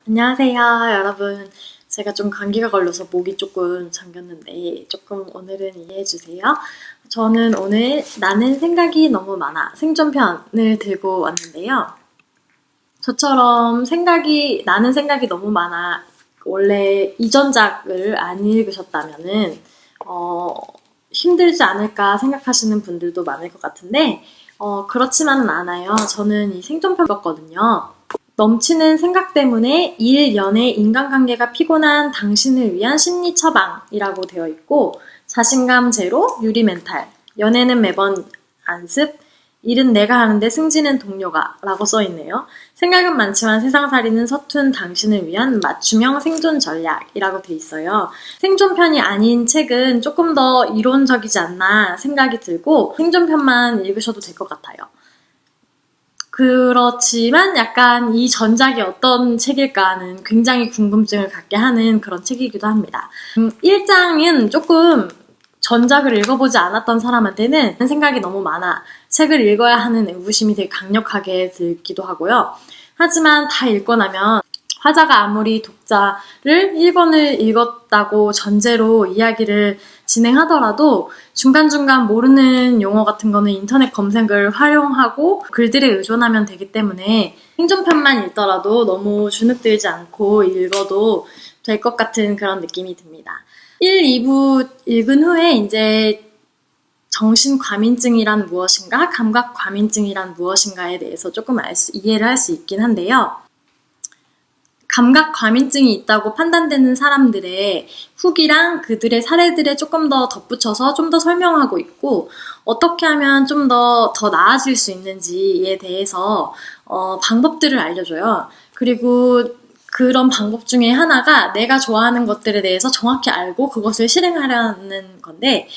안녕하세요, 여러분. 제가 좀 감기가 걸려서 목이 조금 잠겼는데 조금 오늘은 이해해주세요. 저는 오늘 나는 생각이 너무 많아 생존편을 들고 왔는데요. 저처럼 나는 생각이 너무 많아 원래 이전작을 안 읽으셨다면은 힘들지 않을까 생각하시는 분들도 많을 것 같은데 그렇지만은 않아요. 저는 이 생존편 읽었거든요. 넘치는 생각 때문에 일, 연애, 인간관계가 피곤한 당신을 위한 심리 처방이라고 되어 있고, 자신감 제로, 유리 멘탈, 연애는 매번 안습, 일은 내가 하는데 승진은 동료가 라고 써있네요. 생각은 많지만 세상살이는 서툰 당신을 위한 맞춤형 생존 전략이라고 돼 있어요. 생존편이 아닌 책은 조금 더 이론적이지 않나 생각이 들고 생존편만 읽으셔도 될 것 같아요. 그렇지만 약간 이 전작이 어떤 책일까는 굉장히 궁금증을 갖게 하는 그런 책이기도 합니다. 1장은 조금 전작을 읽어보지 않았던 사람한테는 생각이 너무 많아 책을 읽어야 하는 의구심이 되게 강력하게 들기도 하고요. 하지만 다 읽고 나면 화자가 아무리 독자를 1권을 읽었다고 전제로 이야기를 진행하더라도 중간중간 모르는 용어 같은 거는 인터넷 검색을 활용하고 글들에 의존하면 되기 때문에 생존편만 읽더라도 너무 주눅들지 않고 읽어도 될 것 같은 그런 느낌이 듭니다. 1, 2부 읽은 후에 이제 정신과민증이란 무엇인가, 감각과민증이란 무엇인가에 대해서 조금 이해를 할 수 있긴 한데요. 감각과민증이 있다고 판단되는 사람들의 후기랑 그들의 사례들에 조금 더 덧붙여서 좀 더 설명하고 있고 어떻게 하면 좀 더 나아질 수 있는지에 대해서 방법들을 알려줘요. 그리고 그런 방법 중에 하나가 내가 좋아하는 것들에 대해서 정확히 알고 그것을 실행하려는 건데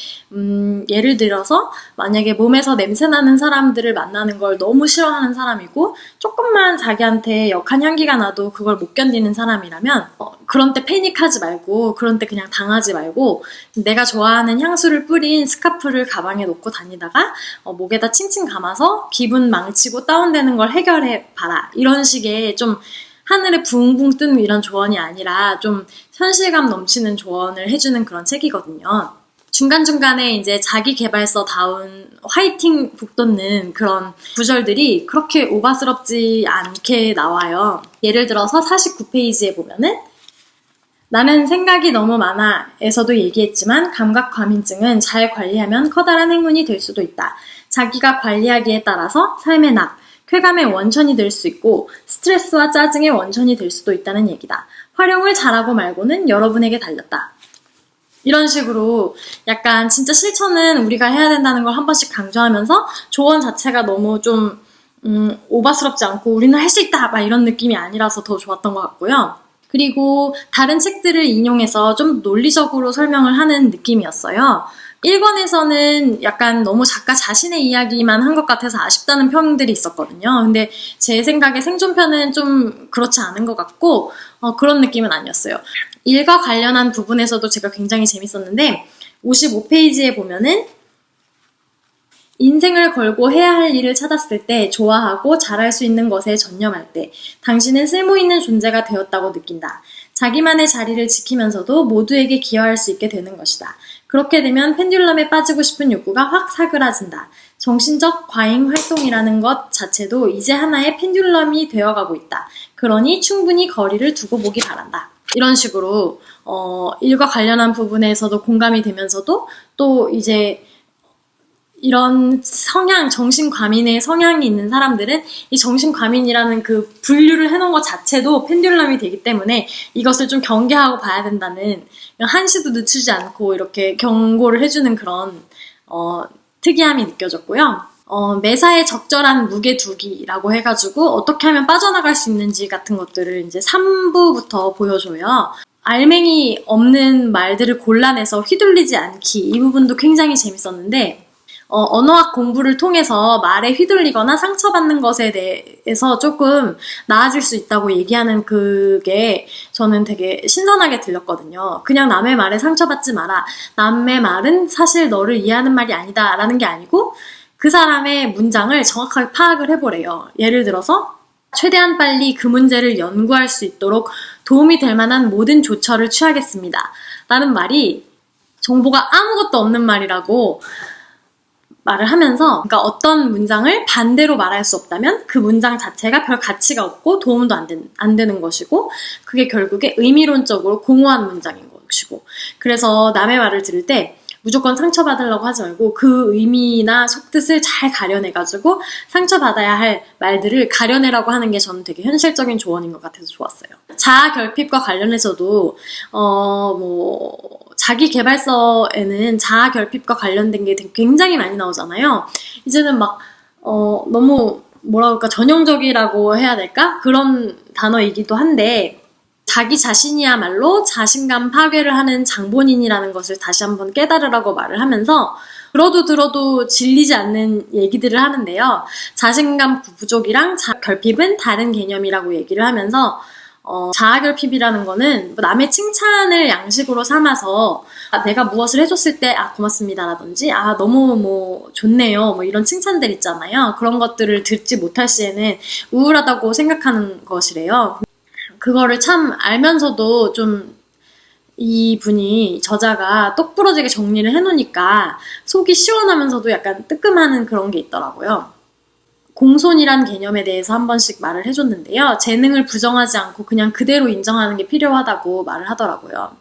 예를 들어서 만약에 몸에서 냄새나는 사람들을 만나는 걸 너무 싫어하는 사람이고 조금만 자기한테 역한 향기가 나도 그걸 못 견디는 사람이라면 그런 때 패닉하지 말고 그런 때 그냥 당하지 말고 내가 좋아하는 향수를 뿌린 스카프를 가방에 놓고 다니다가 목에다 칭칭 감아서 기분 망치고 다운되는 걸 해결해봐라. 이런 식의 좀 하늘에 붕붕 뜬 이런 조언이 아니라 좀 현실감 넘치는 조언을 해주는 그런 책이거든요. 중간중간에 이제 자기계발서다운 화이팅 북돋는 그런 구절들이 그렇게 오바스럽지 않게 나와요. 예를 들어서 49페이지에 보면은 나는 생각이 너무 많아 에서도 얘기했지만 감각과민증은 잘 관리하면 커다란 행운이 될 수도 있다. 자기가 관리하기에 따라서 삶의 낙, 쾌감의 원천이 될 수 있고 스트레스와 짜증의 원천이 될 수도 있다는 얘기다. 활용을 잘하고 말고는 여러분에게 달렸다. 이런 식으로 약간 진짜 실천은 우리가 해야 된다는 걸 한 번씩 강조하면서 조언 자체가 너무 좀 오바스럽지 않고 우리는 할 수 있다! 막 이런 느낌이 아니라서 더 좋았던 것 같고요. 그리고 다른 책들을 인용해서 좀 논리적으로 설명을 하는 느낌이었어요. 1권에서는 약간 너무 작가 자신의 이야기만 한 것 같아서 아쉽다는 평들이 있었거든요. 근데 제 생각에 생존편은 좀 그렇지 않은 것 같고 그런 느낌은 아니었어요. 일과 관련한 부분에서도 제가 굉장히 재밌었는데 55페이지에 보면은 인생을 걸고 해야 할 일을 찾았을 때 좋아하고 잘할 수 있는 것에 전념할 때 당신은 쓸모있는 존재가 되었다고 느낀다. 자기만의 자리를 지키면서도 모두에게 기여할 수 있게 되는 것이다. 그렇게 되면 펜듈럼에 빠지고 싶은 욕구가 확 사그라진다. 정신적 과잉 활동이라는 것 자체도 이제 하나의 펜듈럼이 되어가고 있다. 그러니 충분히 거리를 두고 보기 바란다. 이런 식으로 일과 관련한 부분에서도 공감이 되면서도 또 이제 이런 정신과민의 성향이 있는 사람들은 이 정신과민이라는 그 분류를 해놓은 것 자체도 펜듈럼이 되기 때문에 이것을 좀 경계하고 봐야 된다는 한시도 늦추지 않고 이렇게 경고를 해주는 그런 특이함이 느껴졌고요. 매사에 적절한 무게 두기라고 해가지고 어떻게 하면 빠져나갈 수 있는지 같은 것들을 이제 3부부터 보여줘요. 알맹이 없는 말들을 골라내서 휘둘리지 않기 이 부분도 굉장히 재밌었는데 언어학 공부를 통해서 말에 휘둘리거나 상처받는 것에 대해서 조금 나아질 수 있다고 얘기하는 그게 저는 되게 신선하게 들렸거든요. 그냥 남의 말에 상처받지 마라. 남의 말은 사실 너를 이해하는 말이 아니다 라는 게 아니고 그 사람의 문장을 정확하게 파악을 해보래요. 예를 들어서 최대한 빨리 그 문제를 연구할 수 있도록 도움이 될 만한 모든 조처를 취하겠습니다. 라는 말이 정보가 아무것도 없는 말이라고 말을 하면서, 그러니까 어떤 문장을 반대로 말할 수 없다면 그 문장 자체가 별 가치가 없고 도움도 안 되는 것이고, 그게 결국에 의미론적으로 공허한 문장인 것이고, 그래서 남의 말을 들을 때 무조건 상처받으려고 하지 말고 그 의미나 속뜻을 잘 가려내가지고 상처받아야 할 말들을 가려내라고 하는 게 저는 되게 현실적인 조언인 것 같아서 좋았어요. 자아 결핍과 관련해서도 자기 개발서에는 자아 결핍과 관련된 게 굉장히 많이 나오잖아요. 이제는 막 너무 뭐라 그럴까, 전형적이라고 해야 될까? 그런 단어이기도 한데, 자기 자신이야말로 자신감 파괴를 하는 장본인이라는 것을 다시 한번 깨달으라고 말을 하면서, 들어도 질리지 않는 얘기들을 하는데요. 자신감 부족이랑 자아 결핍은 다른 개념이라고 얘기를 하면서, 자아 결핍이라는 거는 남의 칭찬을 양식으로 삼아서 내가 무엇을 해줬을 때 고맙습니다 라든지 너무 좋네요 이런 칭찬들 있잖아요. 그런 것들을 듣지 못할 시에는 우울하다고 생각하는 것이래요. 그거를 참 알면서도 좀 이분이, 저자가 똑부러지게 정리를 해놓으니까 속이 시원하면서도 약간 뜨끔하는 그런 게 있더라고요. 공손이란 개념에 대해서 한 번씩 말을 해줬는데요. 재능을 부정하지 않고 그냥 그대로 인정하는 게 필요하다고 말을 하더라고요.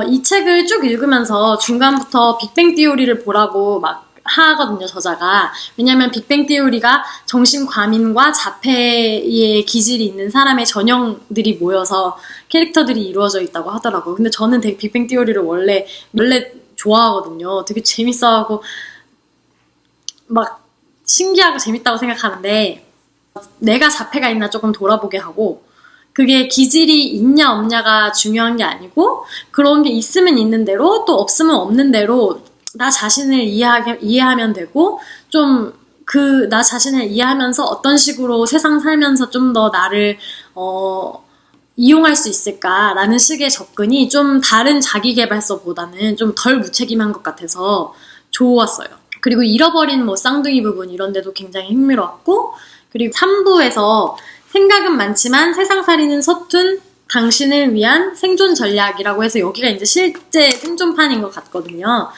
이 책을 쭉 읽으면서 중간부터 빅뱅 티오리를 보라고 막 하거든요, 저자가. 왜냐면 빅뱅 티오리가 정신과민과 자폐의 기질이 있는 사람의 전형들이 모여서 캐릭터들이 이루어져 있다고 하더라고요. 근데 저는 되게 빅뱅 티오리를 원래 좋아하거든요. 되게 재밌어하고 막 신기하고 재밌다고 생각하는데, 내가 자폐가 있나 조금 돌아보게 하고, 그게 기질이 있냐 없냐가 중요한 게 아니고, 그런 게 있으면 있는 대로 또 없으면 없는 대로 나 자신을 이해하면 되고, 좀 나 자신을 이해하면서 어떤 식으로 세상 살면서 좀 더 나를 이용할 수 있을까라는 식의 접근이 좀 다른 자기계발서보다는 좀 덜 무책임한 것 같아서 좋았어요. 그리고 잃어버린 쌍둥이 부분 이런 데도 굉장히 흥미로웠고, 그리고 3부에서 생각은 많지만 세상살이는 서툰 당신을 위한 생존 전략이라고 해서, 여기가 이제 실제 생존판인 것 같거든요.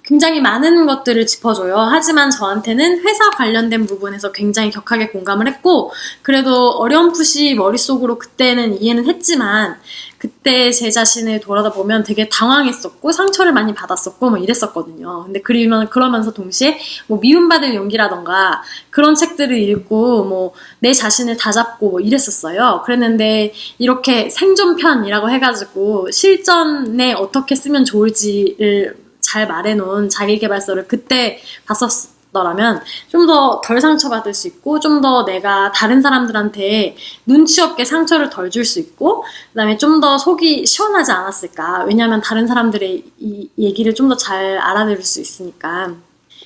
굉장히 많은 것들을 짚어줘요. 하지만 저한테는 회사 관련된 부분에서 굉장히 격하게 공감을 했고, 그래도 어렴풋이 머릿속으로 그때는 이해는 했지만, 그때 제 자신을 돌아다보면 되게 당황했었고 상처를 많이 받았었고 이랬었거든요. 근데 그러면서 동시에 미움받을 용기라던가 그런 책들을 읽고 내 자신을 다잡고 이랬었어요. 그랬는데 이렇게 생존편이라고 해가지고 실전에 어떻게 쓰면 좋을지를 잘 말해놓은 자기계발서를 그때 봤었더라면 좀 더 덜 상처받을 수 있고, 좀 더 내가 다른 사람들한테 눈치 없게 상처를 덜 줄 수 있고, 그 다음에 좀 더 속이 시원하지 않았을까. 왜냐하면 다른 사람들의 이 얘기를 좀 더 잘 알아들을 수 있으니까.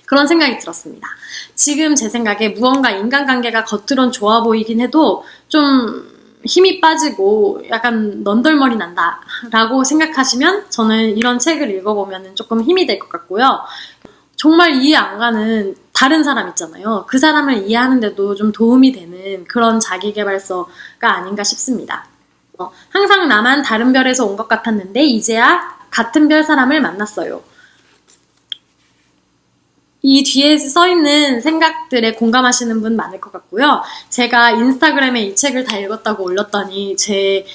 그런 생각이 들었습니다. 지금 제 생각에 무언가 인간관계가 겉으론 좋아 보이긴 해도 좀 힘이 빠지고 약간 넌덜머리 난다 라고 생각하시면 저는 이런 책을 읽어보면 조금 힘이 될 것 같고요. 정말 이해 안 가는 다른 사람 있잖아요. 그 사람을 이해하는데도 좀 도움이 되는 그런 자기계발서가 아닌가 싶습니다. 항상 나만 다른 별에서 온 것 같았는데 이제야 같은 별 사람을 만났어요. 이 뒤에 써있는 생각들에 공감하시는 분 많을 것 같고요. 제가 인스타그램에 이 책을 다 읽었다고 올렸더니 제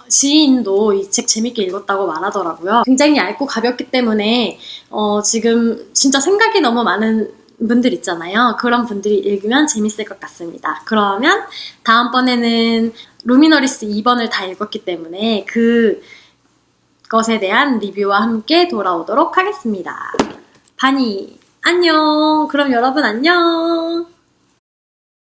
지인도 이 책 재밌게 읽었다고 말하더라고요. 굉장히 얇고 가볍기 때문에 지금 진짜 생각이 너무 많은 분들 있잖아요. 그런 분들이 읽으면 재밌을 것 같습니다. 그러면 다음번에는 루미너리스 2번을 다 읽었기 때문에 그것에 대한 리뷰와 함께 돌아오도록 하겠습니다. 바니 안녕. 그럼 여러분 안녕.